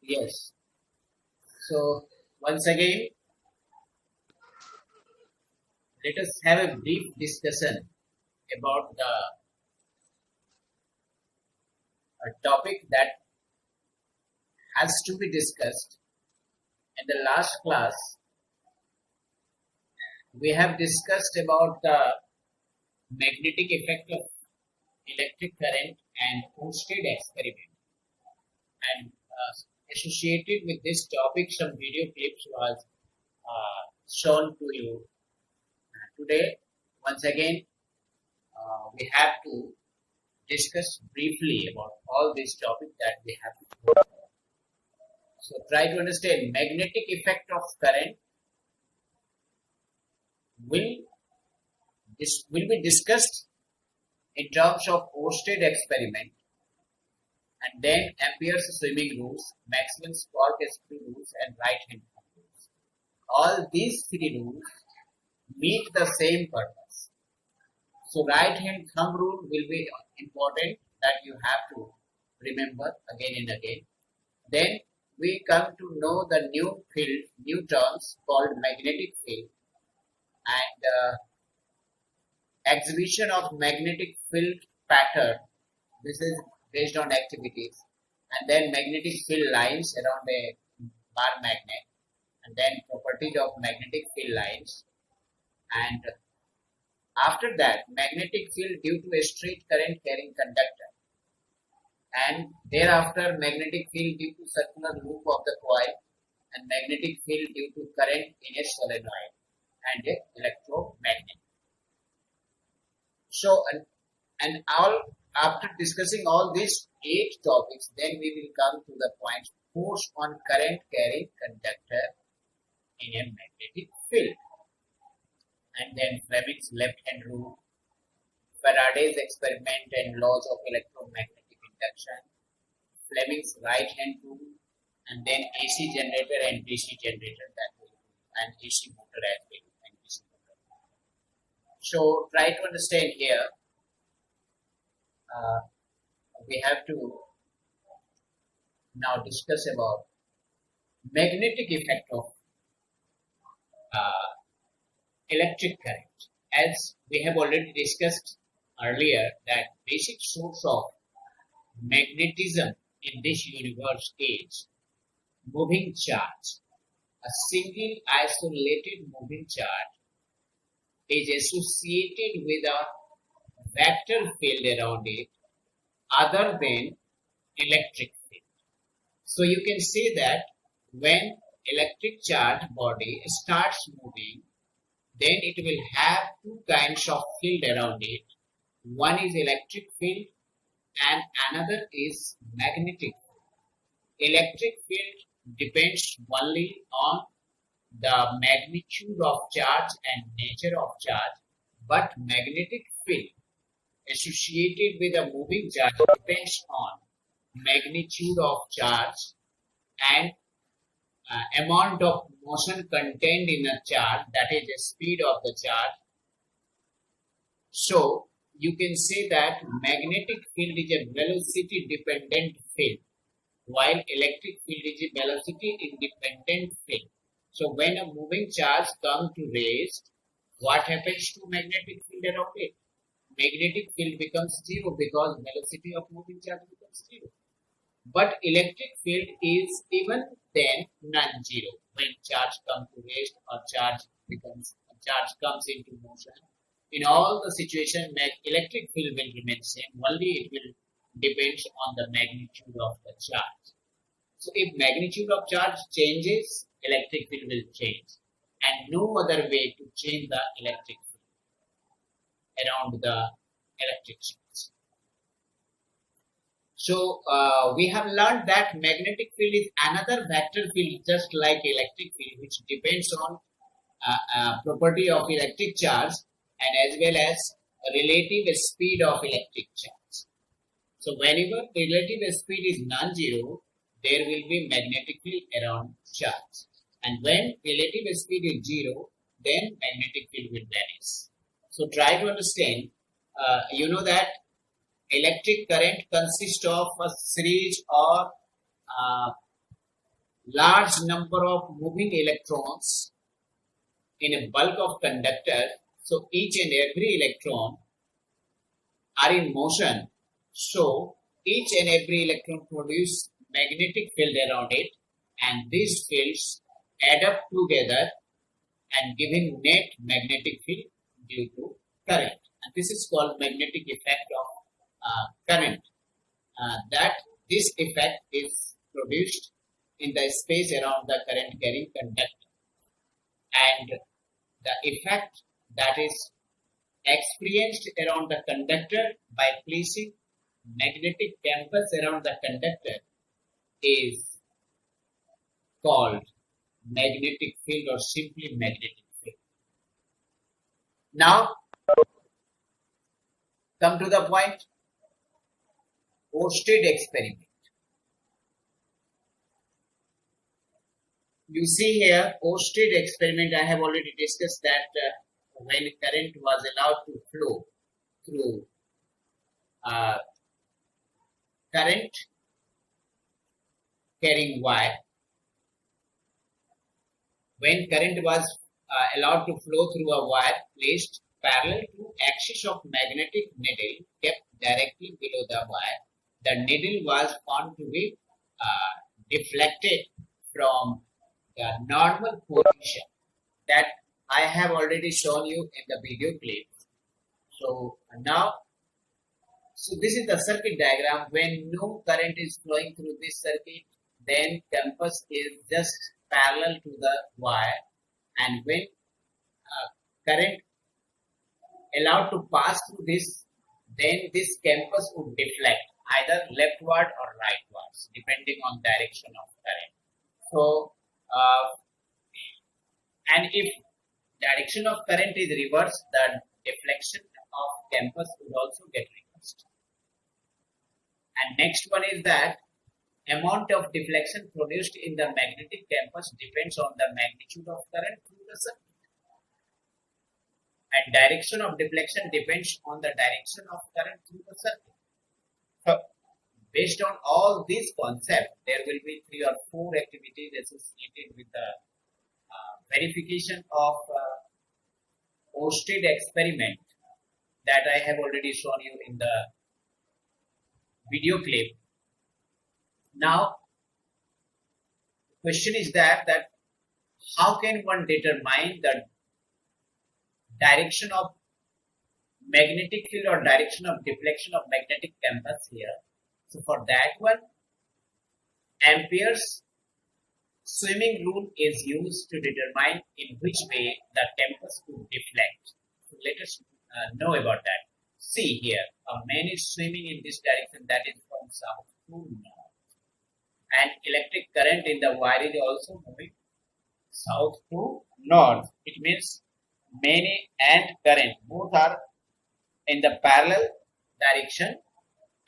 Yes. So once again, let us have a brief discussion about the topic that has to be discussed. In the last class, we have discussed about the magnetic effect of electric current and Oersted experiment. And associated with this topic, some video clips was shown to you today. Once again, we have to discuss briefly about all these topics that we have to go. So try to understand magnetic effect of current will this will be discussed in terms of Oersted experiment and then Ampere's swimming rules, Maxwell's Spark-Esprit rules and right-hand rules. All these three rules meet the same purpose. So right hand thumb rule will be important that you have to remember again and again. Then we come to know the new field, new terms called magnetic field and exhibition of magnetic field pattern. This is based on activities and then magnetic field lines around a bar magnet and then properties of magnetic field lines and after that magnetic field due to a straight current carrying conductor and thereafter magnetic field due to circular loop of the coil and magnetic field due to current in a solenoid and a electromagnet. So and all after discussing all these 8 topics then we will come to the point force on current carrying conductor in a magnetic field and then Fleming's left hand rule, Faraday's experiment and laws of electromagnetic induction, Fleming's right hand rule, and then AC generator and DC generator that will and AC motor as well and DC motor. So try to understand here. We have to now discuss about magnetic effect of electric current. As we have already discussed earlier that basic source of magnetism in this universe is moving charge. A single isolated moving charge is associated with a vector field around it other than electric field. So you can say that when electric charge body starts moving, then it will have 2 kinds of field around it. One is electric field and another is magnetic field. Electric field depends only on the magnitude of charge and nature of charge, but magnetic field associated with a moving charge depends on magnitude of charge and amount of motion contained in a charge, that is the speed of the charge. So you can say that magnetic field is a velocity dependent field while electric field is a velocity independent field. So when a moving charge comes to rest, what happens to magnetic field around it? Magnetic field becomes zero because velocity of moving charge becomes zero. But electric field is even then non-zero when charge comes to rest or charge comes into motion. In all the situations, electric field will remain same. Only it will depends on the magnitude of the charge. So if magnitude of charge changes, electric field will change, and no other way to change the electric field around the electric charge. So we have learned that magnetic field is another vector field just like electric field which depends on property of electric charge and as well as relative speed of electric charge. So whenever relative speed is non-zero, there will be magnetic field around charge. And when relative speed is zero, then magnetic field will vanish. So try to understand, you know that electric current consists of a series or large number of moving electrons in a bulk of conductor. So each and every electron are in motion. So each and every electron produce magnetic field around it, and these fields add up together and giving net magnetic field due to current. And this is called magnetic effect of current. That this effect is produced in the space around the current carrying conductor, and the effect that is experienced around the conductor by placing magnetic campus around the conductor is called magnetic field or simply magnetic field. Now, come to the point. Oersted experiment. You see here, Oersted experiment, I have already discussed that when current was allowed to flow through current carrying wire, when current was allowed to flow through a wire placed parallel to axis of magnetic needle kept directly below the wire, the needle was found to be deflected from the normal position that I have already shown you in the video clip. So now, this is the circuit diagram. When no current is flowing through this circuit, then campus is just parallel to the wire, and when current allowed to pass through this, then this campus would deflect either leftward or rightwards depending on direction of current. So and if direction of current is reversed, the deflection of campus would also get reversed. And next one is that amount of deflection produced in the magnetic campus depends on the magnitude of current through the circuit. And direction of deflection depends on the direction of current through the circuit. So, based on all these concepts, there will be 3 or 4 activities associated with the verification of Oersted experiment that I have already shown you in the video clip. Now, the question is that how can one determine the direction of magnetic field or direction of deflection of magnetic campus here? So for that one, Ampere's swimming rule is used to determine in which way the campus could deflect. So let us know about that. See here, a man is swimming in this direction, that is from south to north. And electric current in the wire is also moving south to north. It means many and current both are in the parallel direction,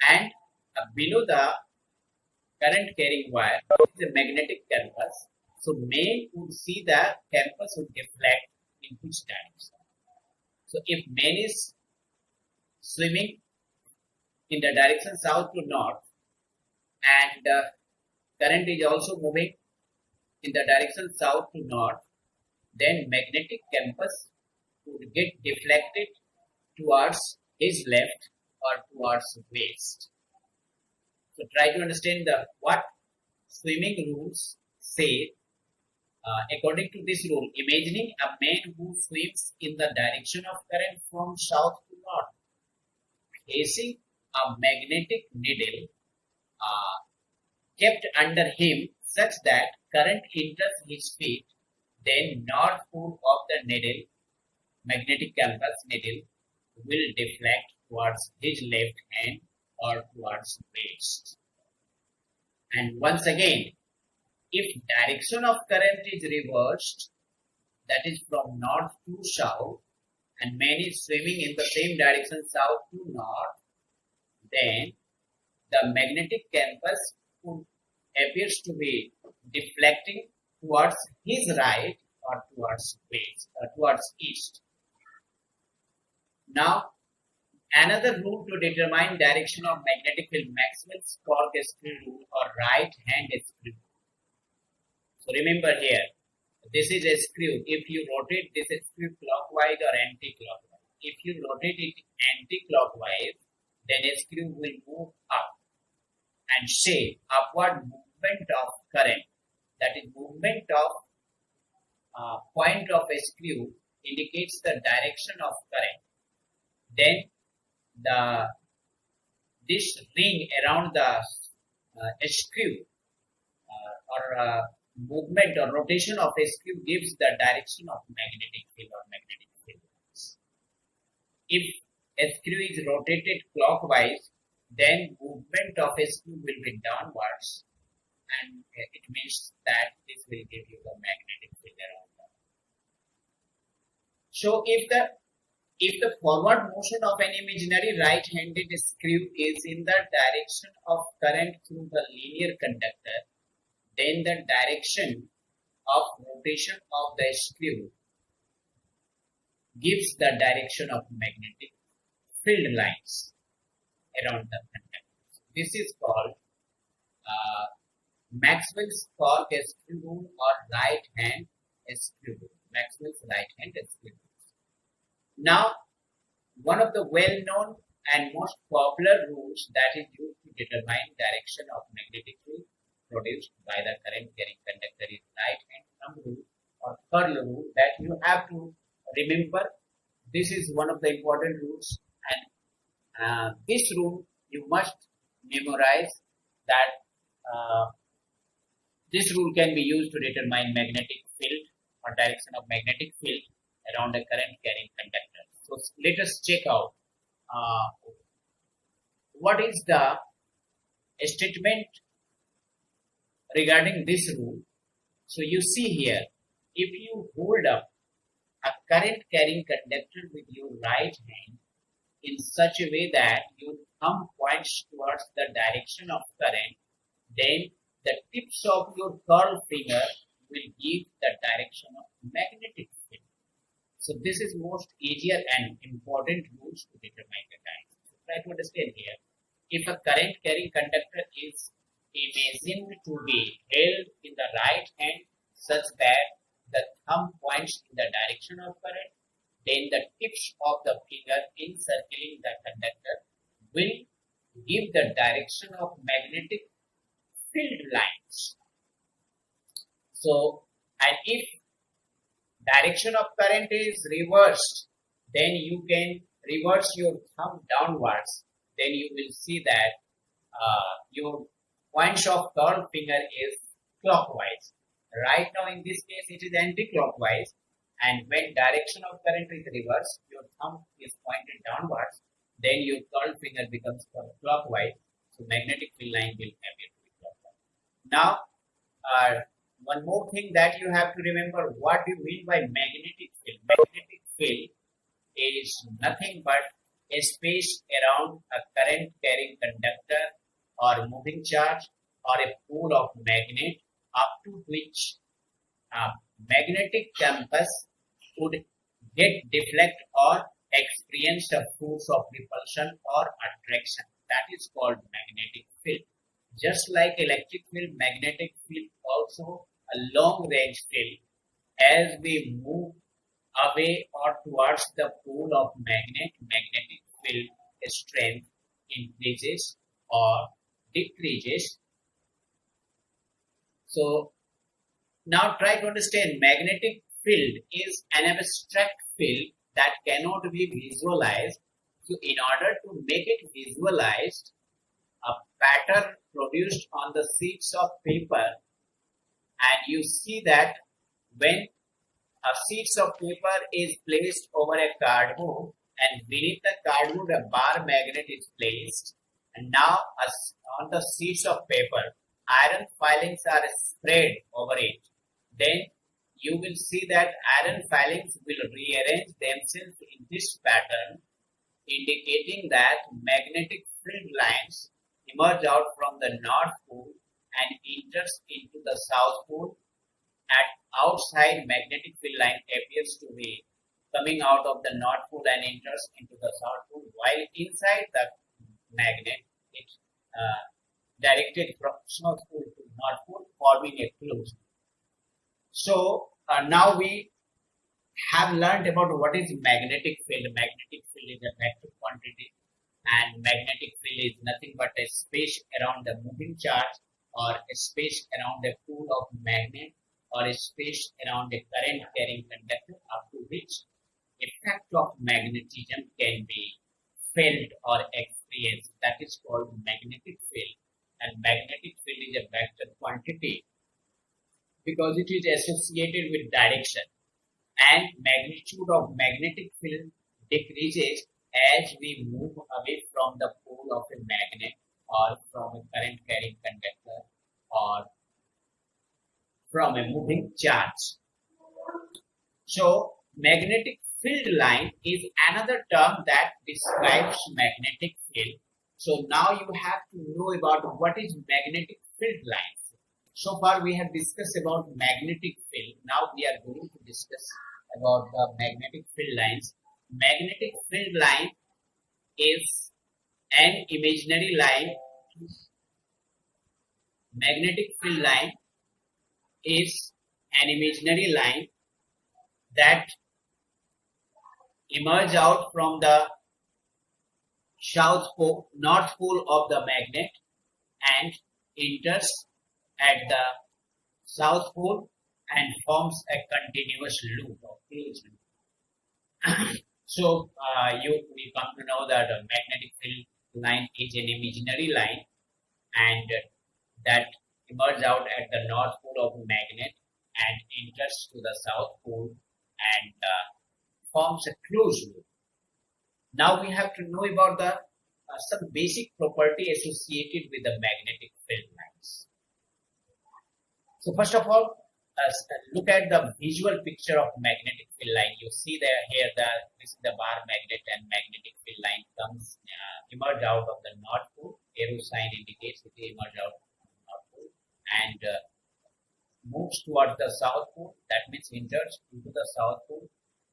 and below the current carrying wire is a magnetic campus. So man would see the campus would deflect in which direction. So if man is swimming in the direction south to north, and current is also moving in the direction south to north, then magnetic campus would get deflected towards his left or towards west. So try to understand what swimming rules say. According to this rule, imagining a man who swims in the direction of current from south to north, facing a magnetic needle kept under him such that current enters his feet, then north pole of the needle, magnetic campus needle, will deflect towards his left hand or towards west. And once again, if direction of current is reversed, that is from north to south, and man is swimming in the same direction south to north, then the magnetic campus appears to be deflecting towards his right or towards west or towards east. Now, another rule to determine direction of magnetic field, Maxwell's torque screw rule or right hand screw. So remember here, this is a screw. If you rotate this screw clockwise or anti-clockwise, if you rotate it anti-clockwise, then a screw will move up and say upward movement of current. That is movement of point of a screw indicates the direction of current. Then this ring around the screw or movement or rotation of a screw gives the direction of magnetic field or magnetic field. If a screw is rotated clockwise, then movement of a screw will be downwards, and it means that this will give you the magnetic field around that. So if the forward motion of an imaginary right-handed screw is in the direction of current through the linear conductor, then the direction of rotation of the screw gives the direction of magnetic field lines around the conductor. This is called Maxwell's torque screw rule or right hand screw rule. Maxwell's right hand screw rule. Now, one of the well-known and most popular rules that is used to determine direction of magnetic field produced by the current carrying conductor is right hand thumb rule or curl rule that you have to remember. This is one of the important rules, and this rule you must memorize that this rule can be used to determine magnetic field or direction of magnetic field around a current carrying conductor. So let us check out what is the statement regarding this rule. So you see here, if you hold up a current carrying conductor with your right hand in such a way that your thumb points towards the direction of current, then the tips of your curl finger will give the direction of magnetic field. So this is most easier and important rules to determine the direction. So try to understand here. If a current carrying conductor is imagined to be held in the right hand such that the thumb points in the direction of current, then the tips of the finger encircling the conductor will give the direction of magnetic field lines. So, and if direction of current is reversed, then you can reverse your thumb downwards. Then you will see that your points of third finger is clockwise. Right now in this case it is anti-clockwise, and when direction of current is reversed, your thumb is pointed downwards, then your third finger becomes clockwise. So magnetic field line will appear to be clockwise. Now one more thing that you have to remember, what do you mean by magnetic field? Magnetic field is nothing but a space around a current carrying conductor or moving charge or a pool of magnet up to which a magnetic compass would get deflect or experience a force of repulsion or attraction. That is called magnetic field. Just like electric field, magnetic field also a long range field. As we move away or towards the pole of magnetic field strength increases or decreases. So now try to understand, magnetic field is an abstract field that cannot be visualized. So in order to make it visualized, a pattern produced on the sheets of paper, and you see that when a sheets of paper is placed over a cardboard, and beneath the cardboard a bar magnet is placed, and now on the sheets of paper iron filings are spread over it, then you will see that iron filings will rearrange themselves in this pattern, indicating that magnetic field lines emerge out from the North Pole and enters into the South Pole. At outside, magnetic field line appears to be coming out of the North Pole and enters into the South Pole, while inside the magnet it's directed from South Pole to North Pole, forming a closed. So now we have learned about what is magnetic field. Magnetic field is a vector quantity, and magnetic field is nothing but a space around the moving charge, or a space around a pool of magnet, or a space around a current carrying conductor up to which effect of magnetism can be felt or experienced. That is called magnetic field. And magnetic field is a vector quantity because it is associated with direction, and magnitude of magnetic field decreases as we move away from the pole of a magnet, or from a current carrying conductor, or from a moving charge. So magnetic field line is another term that describes magnetic field. So now you have to know about what is magnetic field lines. So far we have discussed about magnetic field. Now we are going to discuss about the magnetic field lines. Magnetic field line is an imaginary line. Magnetic field line is an imaginary line that emerge out from the north pole of the magnet and enters at the south pole and forms a continuous loop of closed loop. So we come to know that a magnetic field line is an imaginary line, and that emerges out at the north pole of the magnet and enters to the south pole and forms a closed loop. Now we have to know about the some basic property associated with the magnetic field lines. So first of all, look at the visual picture of magnetic field line. You see there here this is the bar magnet, and magnetic field line comes emerge out of the north pole. Arrow sign indicates it emerge out of the north pole and moves towards the south pole. That means enters into the south pole,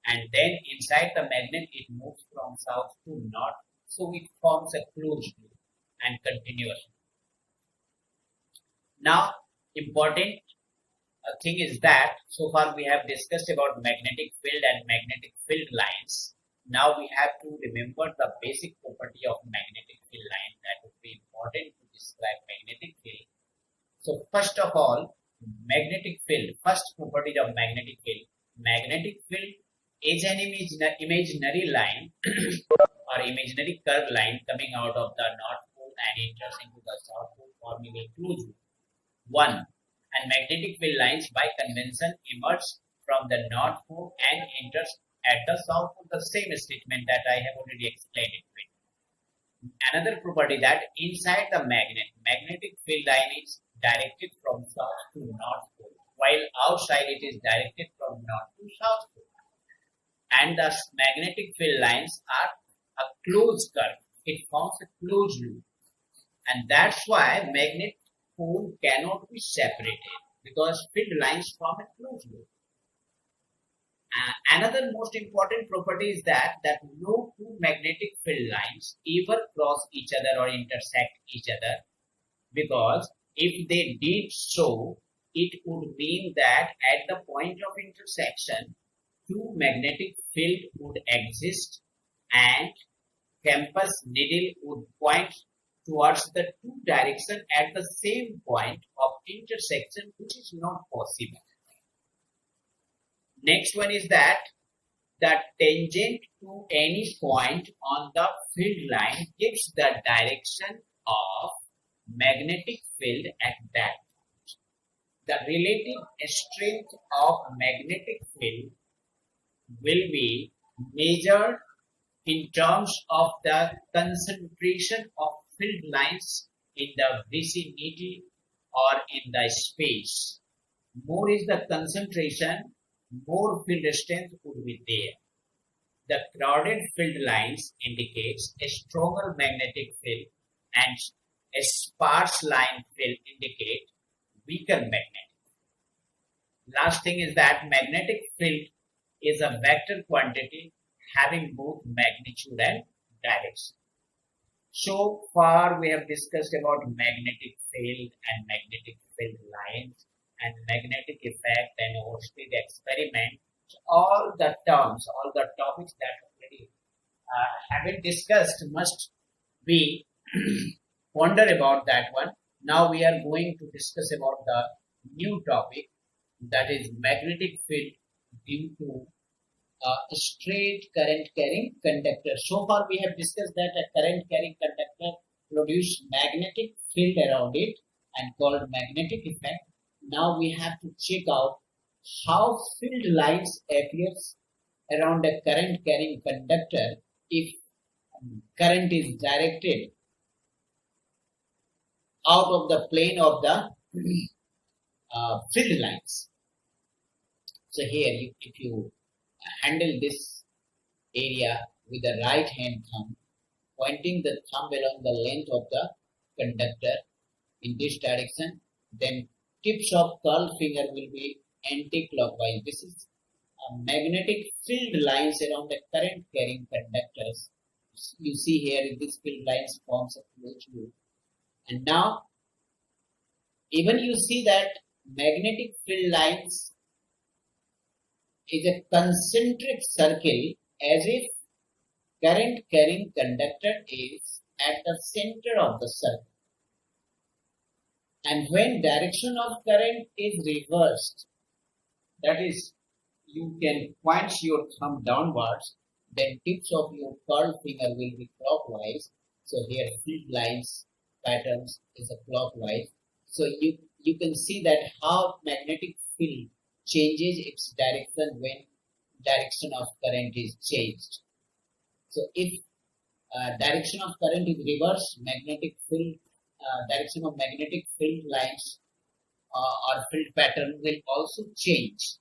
and then inside the magnet it moves from south to north. So it forms a closed loop and continuous. Now, important thing is that so far we have discussed about magnetic field and magnetic field lines. Now we have to remember the basic property of magnetic field line that would be important to describe magnetic field. So first of all, magnetic field, first property of magnetic field. Magnetic field is an imaginary line or imaginary curved line coming out of the north pole and enters into the south pole, forming a closed loop. 1. And magnetic field lines by convention emerge from the north pole and enters at the south pole. The same statement that I have already explained it with. Another property that inside the magnetic field line is directed from south to north pole, while outside it is directed from north to south pole. And the magnetic field lines are a closed curve. It forms a closed loop, and that's why magnet pole cannot be separated, because field lines form a closed loop. Another most important property is that no two magnetic field lines ever cross each other or intersect each other, because if they did so, it would mean that at the point of intersection, two magnetic field would exist and compass needle would point towards the two directions at the same point of intersection, which is not possible. Next one is that the tangent to any point on the field line gives the direction of magnetic field at that point. The relative strength of magnetic field will be measured in terms of the concentration of field lines in the vicinity or in the space. More is the concentration, more field strength would be there. The crowded field lines indicates a stronger magnetic field, and a sparse line field indicate weaker magnetic. Last thing is that magnetic field is a vector quantity having both magnitude and direction. So far we have discussed about magnetic field and magnetic field lines, and magnetic effect and Oersted experiment. So all the terms, all the topics that already have been discussed must be ponder about that one. Now we are going to discuss about the new topic, that is magnetic field due to a straight current carrying conductor. So far we have discussed that a current carrying conductor produce magnetic field around it and called magnetic effect. Now we have to check out how field lines appears around a current carrying conductor if current is directed out of the plane of the field lines. So here, if you handle this area with the right hand thumb, pointing the thumb along the length of the conductor in this direction, then tips of curled finger will be anti-clockwise. This is magnetic field lines around the current carrying conductors. You see here, this field lines forms a closed loop. And now, even you see that magnetic field lines is a concentric circle, as if current carrying conductor is at the center of the circle. And when direction of current is reversed, that is, you can point your thumb downwards, then tips of your curled finger will be clockwise. So here field lines patterns is a clockwise. So you can see that how magnetic field changes its direction when direction of current is changed. So if direction of current is reversed, magnetic field direction of magnetic field lines or field pattern will also change.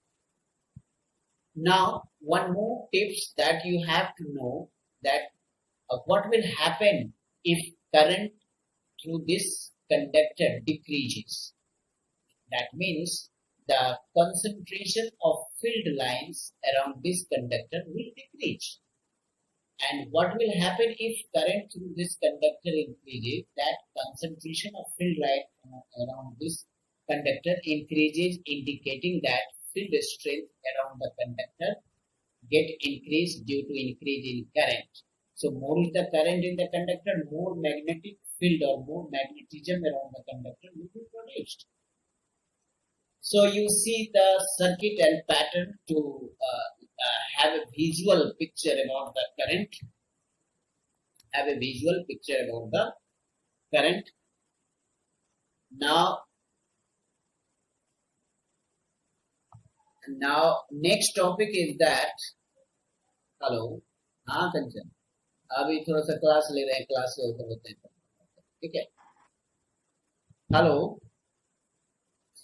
Now, one more tips that you have to know, that what will happen if current through this conductor decreases. That means the concentration of field lines around this conductor will decrease. And what will happen if current through this conductor increases? That concentration of field line around this conductor increases, indicating that field strength around the conductor get increased due to increase in current. So more is the current in the conductor, more magnetic field or more magnetism around the conductor will be produced. So you see the circuit and pattern to have a visual picture about the current. Have a visual picture about the current. Now next topic is that, hello, हाँ कंचन, अभी थोड़ा सा class ले रहे हैं, class से होकर होते हैं, ठीक है, hello,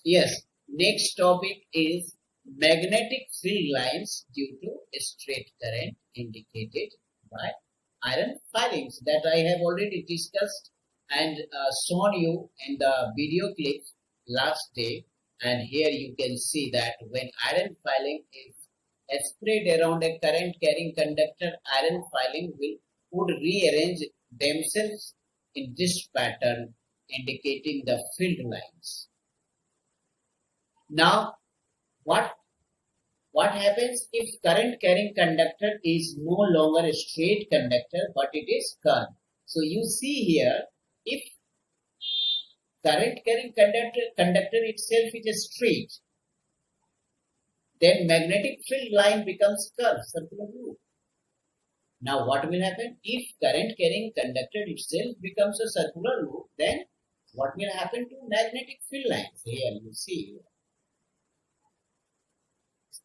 yes, next topic is magnetic field lines due to straight current indicated by iron filings, that I have already discussed and shown you in the video clip last day. And here you can see that when iron filing is spread around a current carrying conductor, iron filing would rearrange themselves in this pattern, indicating the field lines. Now, what happens if current carrying conductor is no longer a straight conductor but it is curved? So you see here, if current carrying conductor itself is a straight, then magnetic field line becomes curved, circular loop. Now what will happen if current carrying conductor itself becomes a circular loop? Then what will happen to magnetic field lines? Here you see.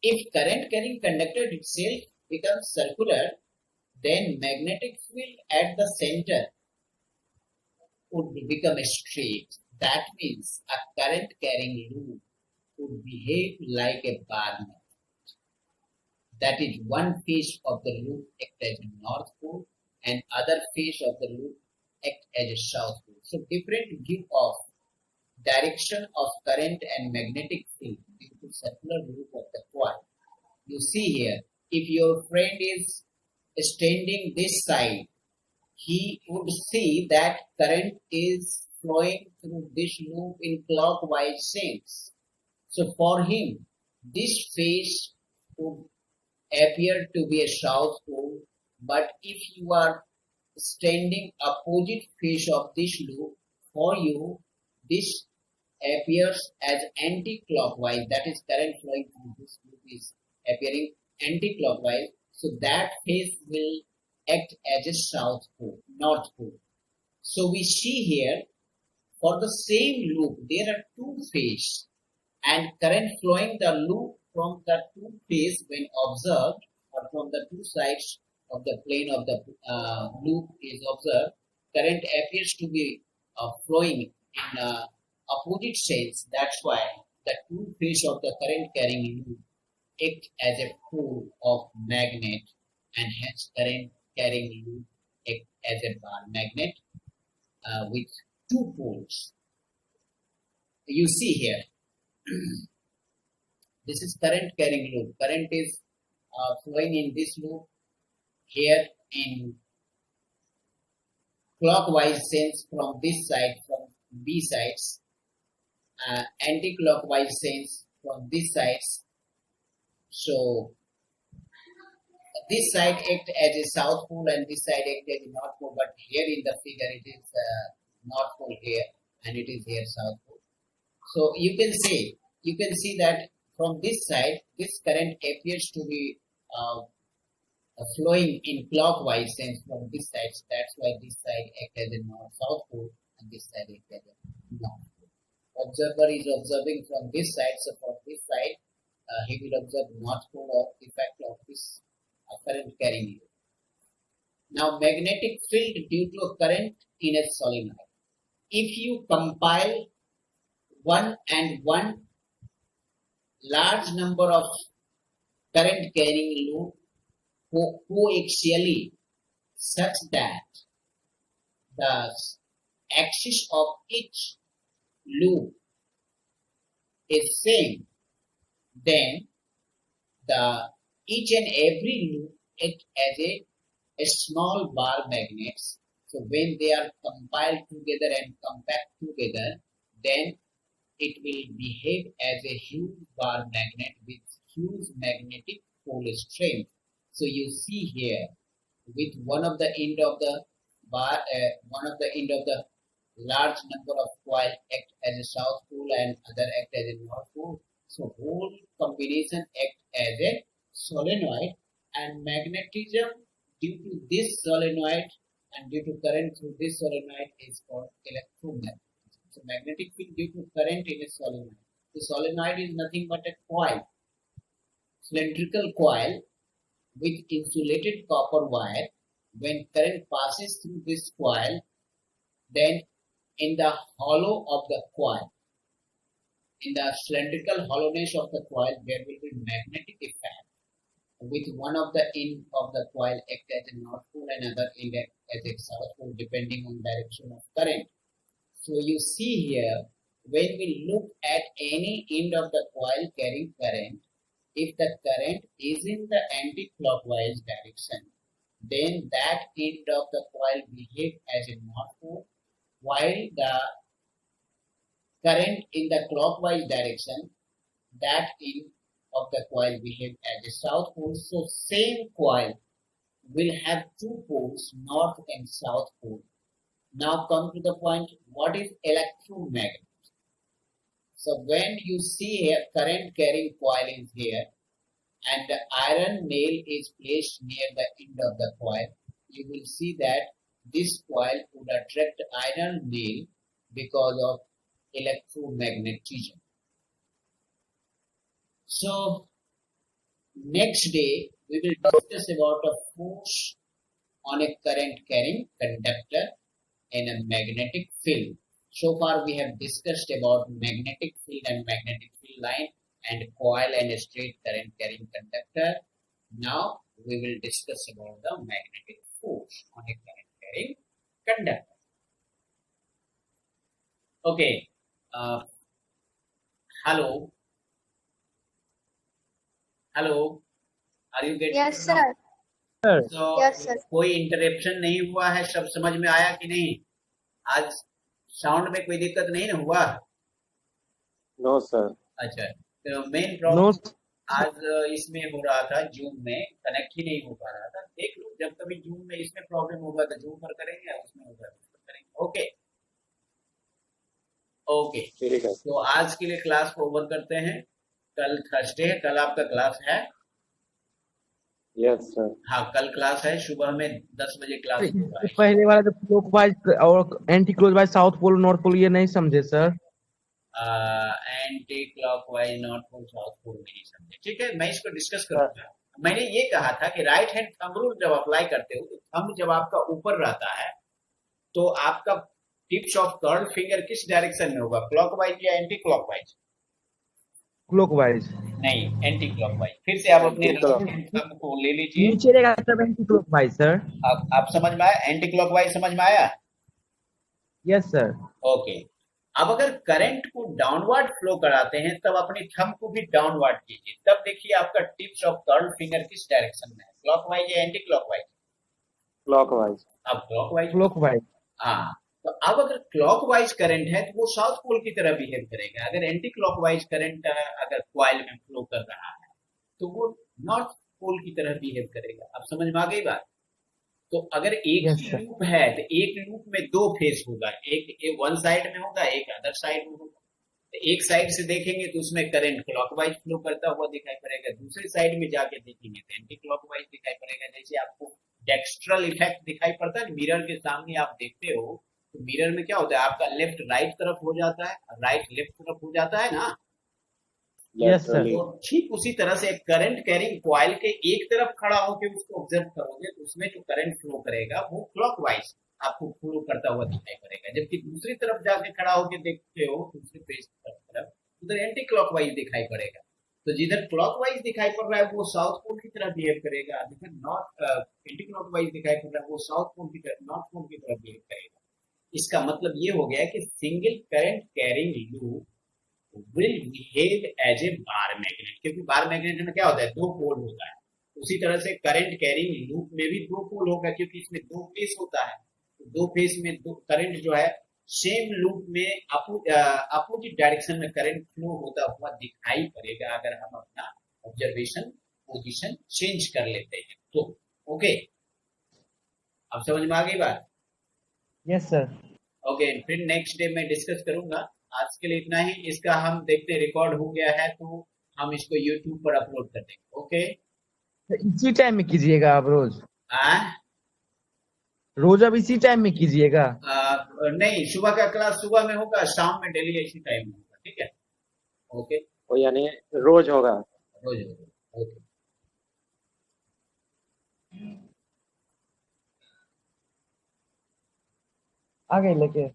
If current carrying conductor itself becomes circular, then magnetic field at the center would become straight. That means a current carrying loop would behave like a bar magnet. That is, one face of the loop act as a north pole and other face of the loop act as a south pole. So different view of direction of current and magnetic field due to circular loop of the coil. You see here, if your friend is standing this side, he would see that current is flowing through this loop in clockwise sense. So for him, this phase would appear to be a south pole, but if you are standing opposite face of this loop, for you this appears as anti-clockwise, that is current flowing through this loop is appearing anti-clockwise, so that phase will act as a south pole, north pole. So we see here for the same loop there are two phases and current flowing the loop from the two phases when observed or from the two sides of the plane of the loop is observed, current appears to be flowing in opposite sense. That's why the two phases of the current carrying loop act as a pole of magnet and hence current carrying loop act as a bar magnet with two poles. You see here, this is current carrying loop. Current is flowing in this loop here in clockwise sense from this side, from B sides, anti-clockwise sense from this sides. So this side act as a south pole and this side act as a north pole, but here in the figure it is north pole here and it is here south pole. So you can see that from this side this current appears to be flowing in clockwise sense from this side. So that's why this side act as a north south pole and this side act as a north pole. Observer is observing from this side, so for this side he will observe north pole of effect of this current carrying loop. Now magnetic field due to a current in a solenoid. If you compile one large number of current carrying loop coaxially such that the axis of each loop is same, then each and every loop act as a small bar magnets. So when they are compiled together and compact together, then it will behave as a huge bar magnet with huge magnetic pole strength. So you see here with one of the end of the bar, large number of coil act as a south pole and other act as a north pole. So whole combination act as a solenoid, and magnetism due to this solenoid and due to current through this solenoid is called electromagnetism. So magnetic field due to current in a solenoid. The solenoid is nothing but a coil, cylindrical coil with insulated copper wire. When current passes through this coil, then in the hollow of the coil, in the cylindrical hollowness of the coil, there will be magnetic effect with one of the end of the coil act as a north pole and other end act as a south pole depending on direction of current. So you see here, when we look at any end of the coil carrying current, if the current is in the anti-clockwise direction, then that end of the coil behaves as a north pole, while the current in the clockwise direction, that end of the coil behaves as a south pole. So same coil will have two poles, north and south pole. Now come to the point, what is electromagnet? So when you see here, current carrying coil is here and the iron nail is placed near the end of the coil, you will see that this coil would attract iron nail because of electromagnetism. So next day we will discuss about a force on a current carrying conductor in a magnetic field. So far we have discussed about magnetic field and magnetic field line and coil and a straight current carrying conductor. Now we will discuss about the magnetic force on a current carrying conductor. Okay. Hello. Hello. Are you getting? Yes, sir. So Yes, sir. कोई interruption नहीं हुआ है, सब समझ में आया कि नहीं? आज साउंड में कोई दिक्कत नहीं ना हुआ? No sir. अच्छा, तो मेन नो। प्रॉब्लम आज इसमें हो रहा था, जूम में कनेक्ट ही नहीं हो पा रहा था। देख लो, जब कभी जूम में इसमें प्रॉब्लम होगा तो जूम पर करेंगे, उसमें होगा तो उस पर करेंगे। ओके। ओके, ठीक है। तो आज के लिए क्लास को ओवर करते हैं। कल थर्सडे है, कल आपका क्लास है? Yes sir. हाँ, कल क्लास है, सुबह में 10 बजे क्लास होगा। इससे पहले वाला जो क्लॉकवाइज और anti clockwise south pole north pole ये नहीं समझे sir. Anti clockwise north pole south pole नहीं समझे, ठीक है, मैं इसको डिस्कस सर, करूंगा। मैंने ये कहा था कि राइट हैंड थंब रूल जब अप्लाई करते हो तो थंब जब आपका ऊपर रहता है तो आपका टिप्स ऑफ कर्ल फिंगर किस डायरेक्शन में होगा, क्लॉकवाइज या एंटी क्लॉकवाइज? क्लॉकवाइज। नहीं, एंटी क्लॉकवाइज। फिर से आप अपने anti right clock hand thumb को ले लीजिए। नीचे रहेगा तब एंटी क्लॉकवाइज सर। आप समझ में आया? एंटी क्लॉकवाइज समझ में आया? Yes sir. ओके। अब अगर करंट को डाउनवर्ड फ्लो कराते हैं तब अपने थंब को भी डाउनवर्ड कीजिए, तब देखिए आपका टिप्स ऑफ कर्ल फिंगर किस डायरेक्शन में है, क्लॉकवाइज या एंटी क्लॉकवाइज? क्लॉकवाइज। अब क्लॉकवाइज। क्लॉकवाइज। हाँ, तो अब अगर क्लॉकवाइज करंट है तो वो साउथ पोल की तरह बिहेव करेगा। अगर एंटी क्लॉकवाइज करंट अगर कॉइल में फ्लो कर रहा है तो वो नॉर्थ पोल की तरह बिहेव करेगा। अब समझ में आ गई बात? तो अगर एक यस ही सर। लूप है तो एक लूप में दो फेस होगा, एक वन साइड में होगा, एक अदर साइड में होगा। तो एक साइड से देखेंगे तो उसमें करंट क्लॉकवाइज फ्लो करता हुआ दिखाई पड़ेगा, दूसरी साइड में जाके देखेंगे तो एंटी क्लॉकवाइज दिखाई पड़ेगा। जैसे आपको डेक्स्ट्रल इफेक्ट दिखाई पड़ता है, मिरर के सामने आप देखते हो तो मिरर में क्या होता है, आपका लेफ्ट राइट तरफ हो जाता है, राइट लेफ्ट तरफ हो जाता है ना। Yes sir. तो ठीक उसी तरह से करंट कैरिंग कॉइल के एक तरफ खड़ा होकर उसको ऑब्जर्व करोगे तो उसमें जो करंट फ्लो करेगा वो क्लॉकवाइज आपको फ्लो करता हुआ दिखाई पड़ेगा, जबकि दूसरी तरफ जाके खड़ा होकर देखते हो दूसरे पेज की तरफ, उधर एंटी क्लॉकवाइज दिखाई पड़ेगा। तो जिधर क्लॉकवाइज दिखाई पड़ रहा है वो साउथ पोल की तरह बिहेव करेगा, जिधर नॉर्थ एंटी क्लॉकवाइज दिखाई पड़ रहा है वो साउथ पोल की तरह नॉर्थ पोल की तरह बिहेव करेगा। इसका मतलब ये हो गया कि single current carrying loop will behave as a bar magnet, क्योंकि बार मैग्नेट में क्या होता है, दो पोल होता है। उसी तरह से करंट कैरिंग लूप में भी दो पोल होगा, क्योंकि इसमें दो फेस होता है। तो दो फेस में दो करंट जो है सेम लूप में अपोजिट डायरेक्शन में करंट फ्लो होता हुआ दिखाई पड़ेगा, अगर हम अपना ऑब्जर्वेशन पोजीशन चेंज कर लेते हैं तो। ओके, अब समझ में आ गई बात? Yes sir. ओके, फिर नेक्स्ट डे मैं डिस्कस करूंगा। आज के लिए इतना ही। इसका हम देखते रिकॉर्ड हो गया है तो हम इसको यूट्यूब पर अपलोड कर देंगे। ओके। इसी टाइम में कीजिएगा आप रोज? आ, रोज अब इसी टाइम में कीजिएगा? नहीं, सुबह का क्लास सुबह में होगा, शाम में डेली इसी टाइम में होगा, ठीक है। ओके, वो यानी रोज होगा? रोज होगा। ओके। आगे लेके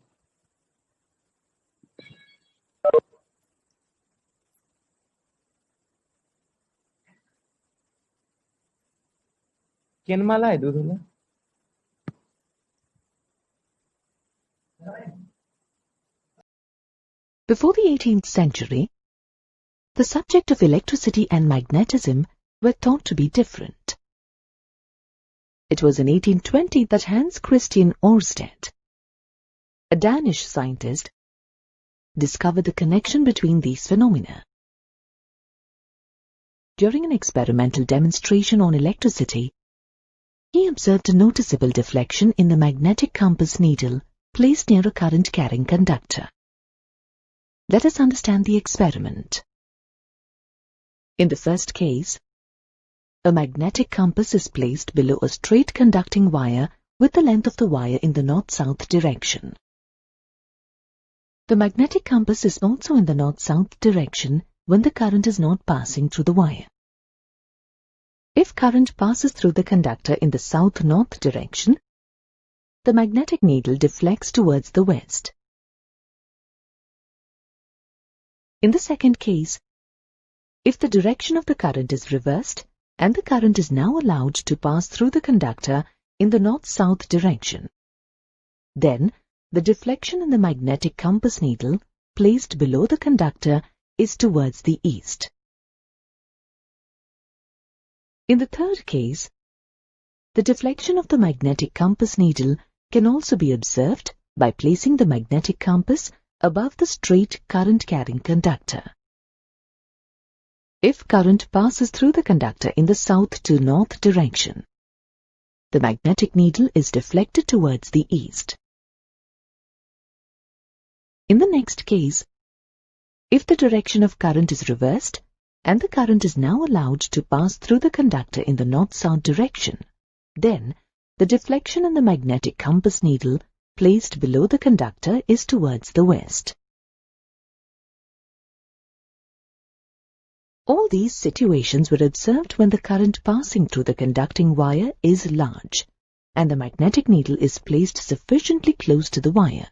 केनमाला है दूध में। Before the 18th century, the subject of electricity and magnetism were thought to be different. It was in 1820 that Hans Christian Ørsted, a Danish scientist, discovered the connection between these phenomena. During an experimental demonstration on electricity, he observed a noticeable deflection in the magnetic compass needle placed near a current-carrying conductor. Let us understand the experiment. In the first case, a magnetic compass is placed below a straight conducting wire with the length of the wire in the north-south direction. The magnetic compass is also in the north-south direction when the current is not passing through the wire. If current passes through the conductor in the south-north direction, the magnetic needle deflects towards the west. In the second case, if the direction of the current is reversed and the current is now allowed to pass through the conductor in the north-south direction, then the deflection in the magnetic compass needle placed below the conductor is towards the east. In the third case, the deflection of the magnetic compass needle can also be observed by placing the magnetic compass above the straight current-carrying conductor. If current passes through the conductor in the south to north direction, the magnetic needle is deflected towards the east. In the next case, if the direction of current is reversed and the current is now allowed to pass through the conductor in the north-south direction, then the deflection in the magnetic compass needle placed below the conductor is towards the west. All these situations were observed when the current passing through the conducting wire is large and the magnetic needle is placed sufficiently close to the wire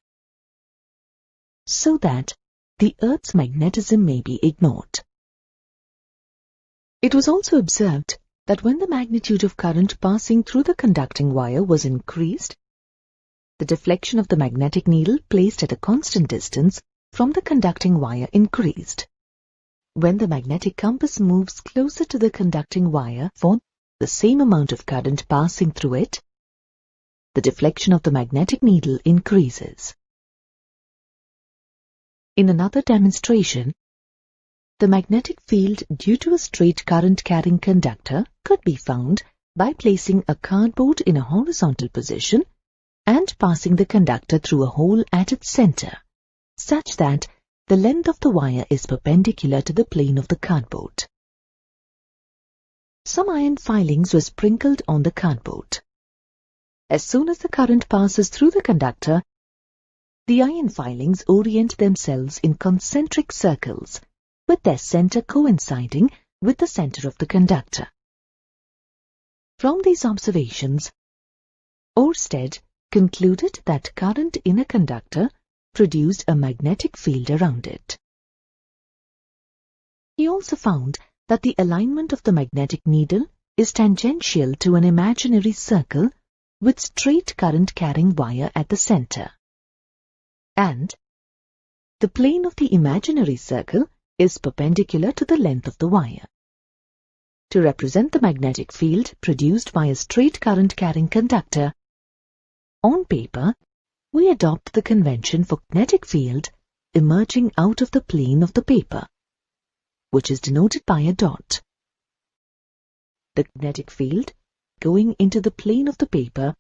so that the Earth's magnetism may be ignored. It was also observed that when the magnitude of current passing through the conducting wire was increased, the deflection of the magnetic needle placed at a constant distance from the conducting wire increased. When the magnetic compass moves closer to the conducting wire for the same amount of current passing through it, the deflection of the magnetic needle increases. In another demonstration, the magnetic field due to a straight current-carrying conductor could be found by placing a cardboard in a horizontal position and passing the conductor through a hole at its center, such that the length of the wire is perpendicular to the plane of the cardboard. Some iron filings were sprinkled on the cardboard. As soon as the current passes through the conductor, the iron filings orient themselves in concentric circles, with their center coinciding with the center of the conductor. From these observations, Ørsted concluded that current in a conductor produced a magnetic field around it. He also found that the alignment of the magnetic needle is tangential to an imaginary circle with straight current-carrying wire at the center, and the plane of the imaginary circle is perpendicular to the length of the wire. To represent the magnetic field produced by a straight current-carrying conductor, on paper, we adopt the convention for magnetic field emerging out of the plane of the paper, which is denoted by a dot. The magnetic field going into the plane of the paper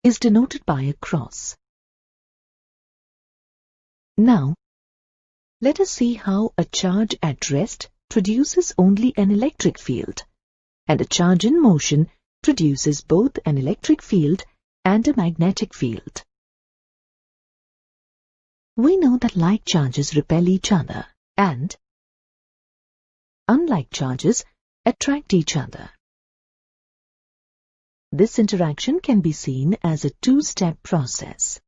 is denoted by a cross. Now, let us see how a charge at rest produces only an electric field, and a charge in motion produces both an electric field and a magnetic field. We know that like charges repel each other and unlike charges attract each other. This interaction can be seen as a two-step process.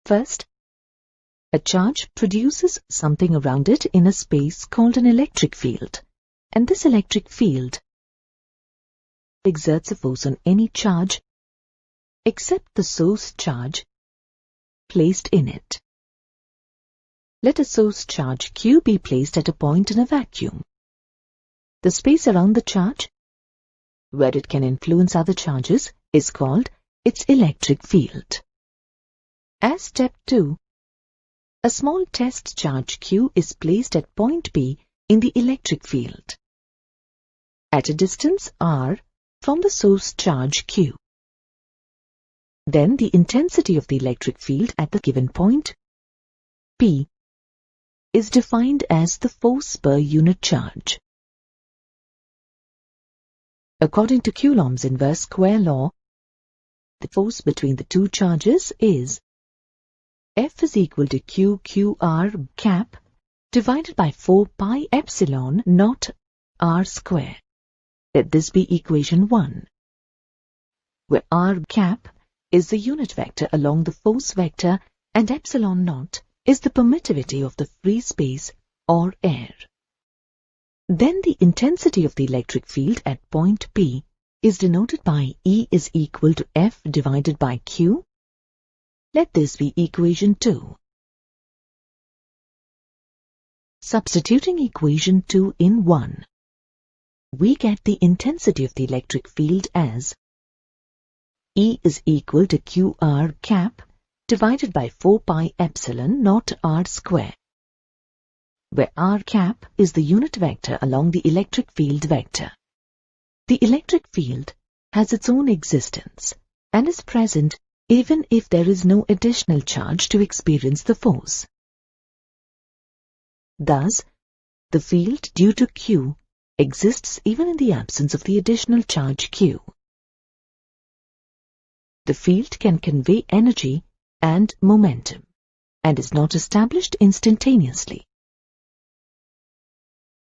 First, a charge produces something around it in a space called an electric field, and this electric field exerts a force on any charge except the source charge placed in it. Let a source charge Q be placed at a point in a vacuum. The space around the charge, where it can influence other charges, is called its electric field. As step 2, a small test charge Q is placed at point P in the electric field, at a distance r from the source charge Q. Then the intensity of the electric field at the given point, P, is defined as the force per unit charge. According to Coulomb's inverse square law, the force between the two charges is F is equal to QQR cap divided by 4 pi epsilon naught r square. Let this be equation 1, where r cap is the unit vector along the force vector and epsilon naught is the permittivity of the free space or air. Then the intensity of the electric field at point P is denoted by E is equal to F divided by Q. Let this be equation 2. Substituting equation 2 in 1, we get the intensity of the electric field as E is equal to QR cap divided by 4 pi epsilon naught r square. where r cap is the unit vector along the electric field vector. The electric field has its own existence and is present even if there is no additional charge to experience the force. Thus, the field due to Q exists even in the absence of the additional charge Q. The field can convey energy and momentum and is not established instantaneously.